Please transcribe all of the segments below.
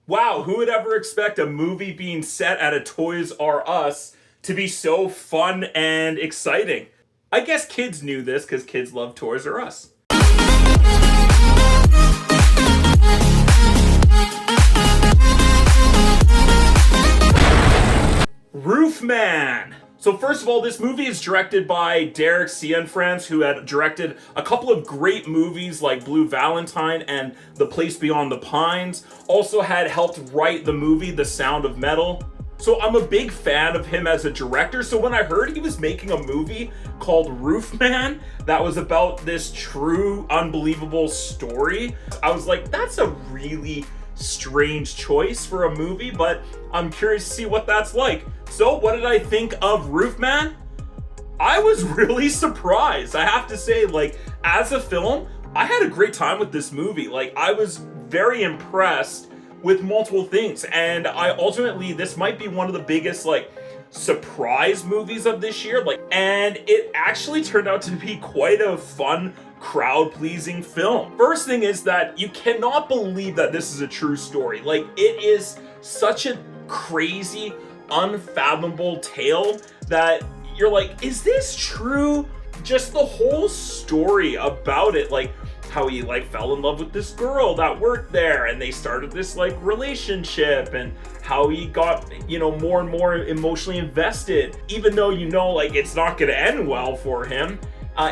Wow, who would ever expect a movie being set at a Toys R Us to be so fun and exciting? I guess kids knew this because kids love Toys R Us. Roofman! So first of all, this movie is directed by Cianfrance, who had directed a couple of great movies like Blue Valentine and The Place Beyond the Pines. Also had helped write the movie The Sound of Metal. So I'm a big fan of him as a director. So when I heard he was making a movie called Roofman that was about this true, unbelievable story, I was like, that's a really strange choice for a movie, but I'm curious to see what that's like. So what did I think of Roofman? I was really surprised. I have to say, like, as a film, I had a great time with this movie. Like, I was very impressed with multiple things, and this might be one of the biggest, like, surprise movies of this year. And it actually turned out to be quite a fun, crowd-pleasing film. First thing is that you cannot believe that this is a true story. Like, it is such a crazy, unfathomable tale that you're like, is this true? Just the whole story about it, like how he fell in love with this girl that worked there and they started this relationship, and how he got more and more emotionally invested, even though it's not going to end well for him.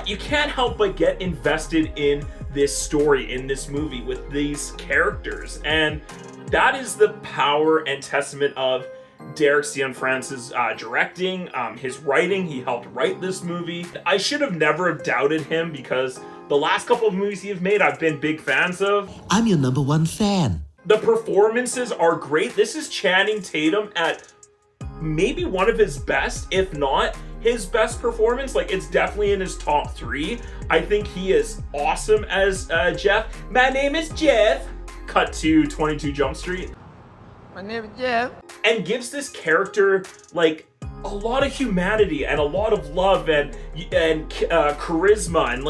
You can't help but get invested in this story, in this movie, with these characters, and that is the power and testament of Cianfrance's directing, his writing. He helped write this movie. I should have never doubted him, because the last couple of movies he's made I've been big fans of. I'm your number one fan. The performances are great. This is Channing Tatum at maybe one of his best, if not his best performance. It's definitely in his top 3. I think he is awesome as Jeff. My name is Jeff. Cut to 22 Jump Street. My name is Jeff. And gives this character a lot of humanity and a lot of love and charisma, and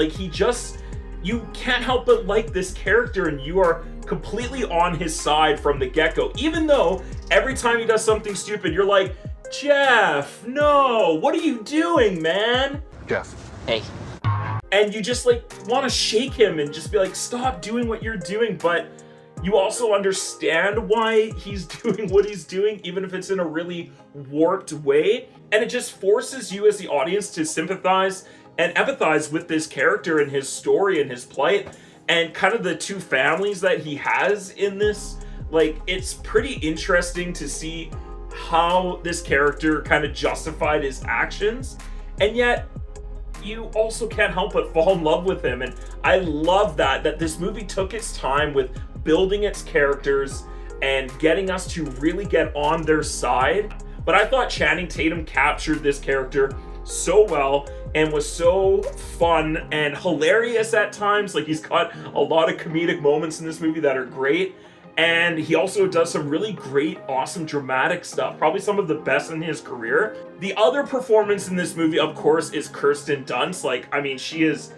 you can't help but like this character, and you are completely on his side from the get-go, even though every time he does something stupid you're like, Jeff, no, what are you doing, man? Jeff. Hey. And you just want to shake him and just be like, stop doing what you're doing, but you also understand why he's doing what he's doing, even if it's in a really warped way. And it just forces you as the audience to sympathize and empathize with this character and his story and his plight, and kind of the two families that he has in this. It's pretty interesting to see how this character kind of justified his actions, and yet you also can't help but fall in love with him. And I love that this movie took its time with building its characters and getting us to really get on their side. But I thought Channing Tatum captured this character so well and was so fun and hilarious at times. He's got a lot of comedic moments in this movie that are great. And he also does some really great, awesome, dramatic stuff. Probably some of the best in his career. The other performance in this movie, of course, is Kirsten Dunst. She is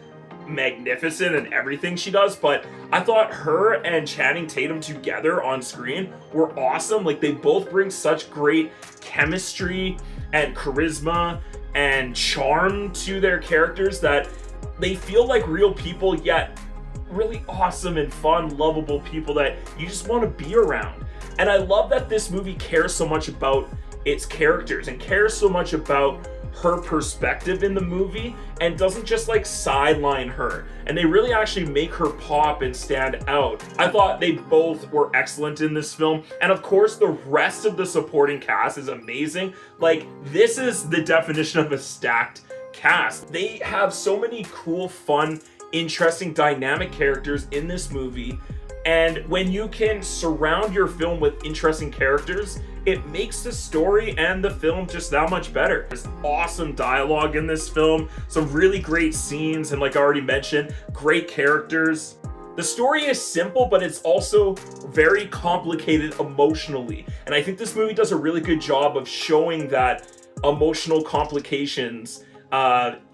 magnificent in everything she does, but I thought her and Channing Tatum together on screen were awesome. They both bring such great chemistry and charisma and charm to their characters that they feel like real people, yet really awesome and fun, lovable people that you just want to be around. And I love that this movie cares so much about its characters and cares so much about her perspective in the movie, and doesn't just sideline her, and they really actually make her pop and stand out. I thought they both were excellent in this film, and of course the rest of the supporting cast is amazing. This is the definition of a stacked cast. They have so many cool, fun, interesting, dynamic characters in this movie, and when you can surround your film with interesting characters, it makes the story and the film just that much better. There's awesome dialogue in this film, some really great scenes, and like I already mentioned, great characters. The story is simple, but it's also very complicated emotionally, and I think this movie does a really good job of showing that emotional complications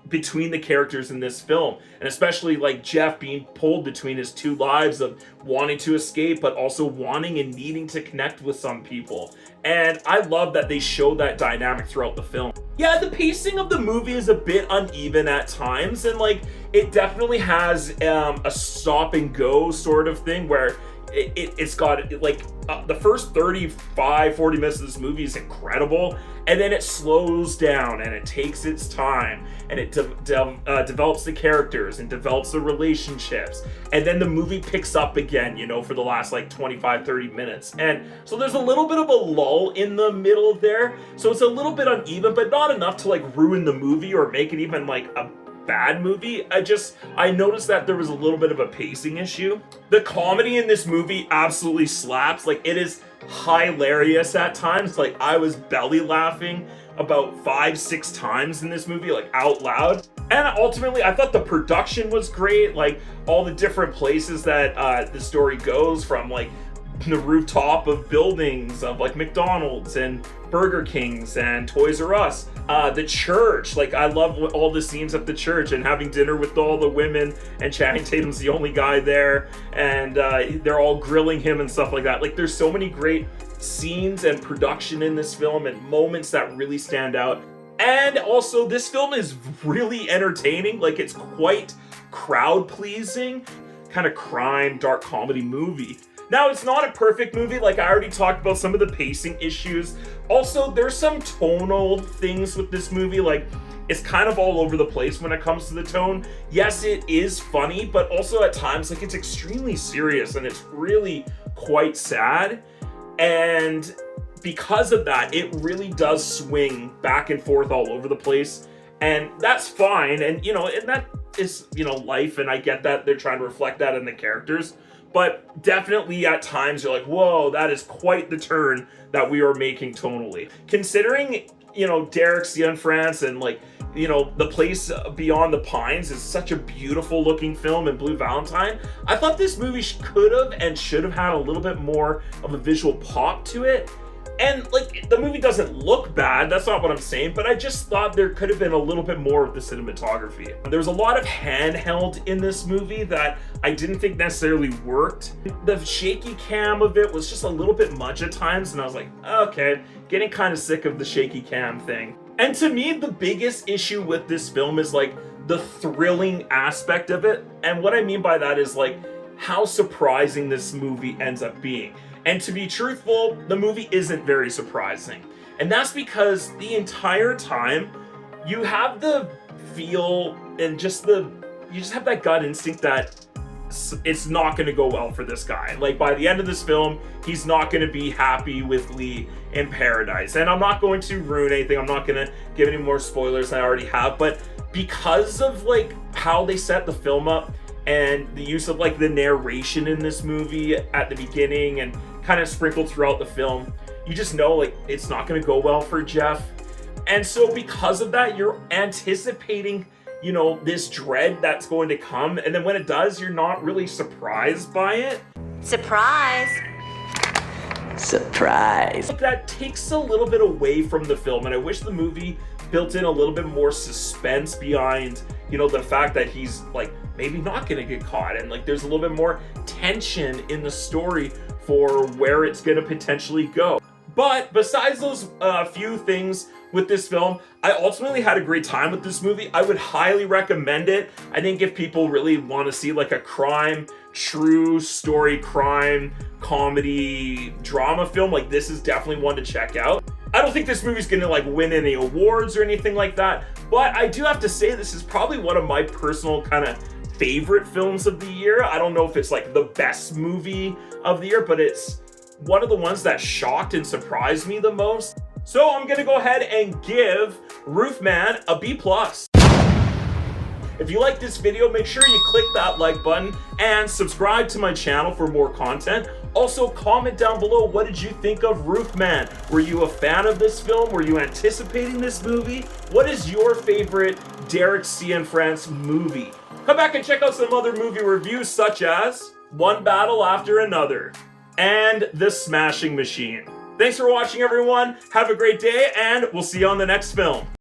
between the characters in this film, and especially like Jeff being pulled between his two lives of wanting to escape but also wanting and needing to connect with some people. And I love that they show that dynamic throughout the film. Yeah, the pacing of the movie is a bit uneven at times, and like it definitely has a stop and go sort of thing where it's got like the first 35-40 minutes of this movie is incredible, and then it slows down and it takes its time, and it develops the characters and develops the relationships, and then the movie picks up again, you know, for the last like 25-30 minutes. And so there's a little bit of a lull in the middle there, so it's a little bit uneven, but not enough to like ruin the movie or make it even like a bad movie. I noticed that there was a little bit of a pacing issue. The comedy in this movie absolutely slaps. Like, it is hilarious at times. Like, I was belly laughing about 5-6 times in this movie, like out loud. And ultimately, I thought the production was great. Like, all the different places that the story goes from, like the rooftop of buildings of like McDonald's and Burger Kings and Toys R Us, the church. Like, I love all the scenes at the church and having dinner with all the women, and Channing Tatum's the only guy there, and they're all grilling him and stuff like that. Like, there's so many great scenes and production in this film and moments that really stand out. And also, this film is really entertaining. Like, it's quite crowd pleasing, kind of crime dark comedy movie. Now, it's not a perfect movie. Like, I already talked about some of the pacing issues. Also, there's some tonal things with this movie. Like, it's kind of all over the place when it comes to the tone. Yes, it is funny, but also at times, like, it's extremely serious and it's really quite sad. And because of that, it really does swing back and forth all over the place. And that's fine. And, you know, and that is, you know, life. And I get that they're trying to reflect that in the characters. But definitely at times you're like, whoa, that is quite the turn that we are making tonally. Considering, you know, Derek Cianfrance and like, you know, The Place Beyond the Pines is such a beautiful looking film, and Blue Valentine, I thought this movie could have and should have had a little bit more of a visual pop to it. And like, the movie doesn't look bad, that's not what I'm saying, but I just thought there could have been a little bit more of the cinematography. There's a lot of handheld in this movie that I didn't think necessarily worked. The shaky cam of it was just a little bit much at times, and I was like, okay, getting kind of sick of the shaky cam thing. And to me, the biggest issue with this film is like the thrilling aspect of it. And what I mean by that is like how surprising this movie ends up being. And to be truthful, the movie isn't very surprising. And that's because the entire time you have the feel and you just have that gut instinct that it's not going to go well for this guy. Like, by the end of this film, he's not going to be happy with Lee in paradise. And I'm not going to ruin anything. I'm not going to give any more spoilers than I already have. But because of like how they set the film up and the use of like the narration in this movie at the beginning and kind of sprinkled throughout the film, you just know like it's not going to go well for Jeff. And so because of that, you're anticipating, you know, this dread that's going to come, and then when it does, you're not really surprised by it. Surprise! Surprise! That takes a little bit away from the film, and I wish the movie built in a little bit more suspense behind, you know, the fact that he's like maybe not gonna get caught, and like there's a little bit more tension in the story for where it's gonna potentially go. But besides those few things with this film, I ultimately had a great time with this movie. I would highly recommend it. I think if people really want to see like a crime, true story crime, comedy, drama film, like this is definitely one to check out. I don't think this movie's gonna like win any awards or anything like that, but I do have to say this is probably one of my personal kind of favorite films of the year. I don't know if it's like the best movie of the year, but it's one of the ones that shocked and surprised me the most. So I'm gonna go ahead and give Roofman a B+. If you like this video, make sure you click that like button and subscribe to my channel for more content. Also, comment down below, what did you think of Roofman? Were you a fan of this film? Were you anticipating this movie? What is your favorite Derek Cianfrance movie? Come back and check out some other movie reviews such as One Battle After Another and The Smashing Machine. Thanks for watching, everyone. Have a great day, and we'll see you on the next film.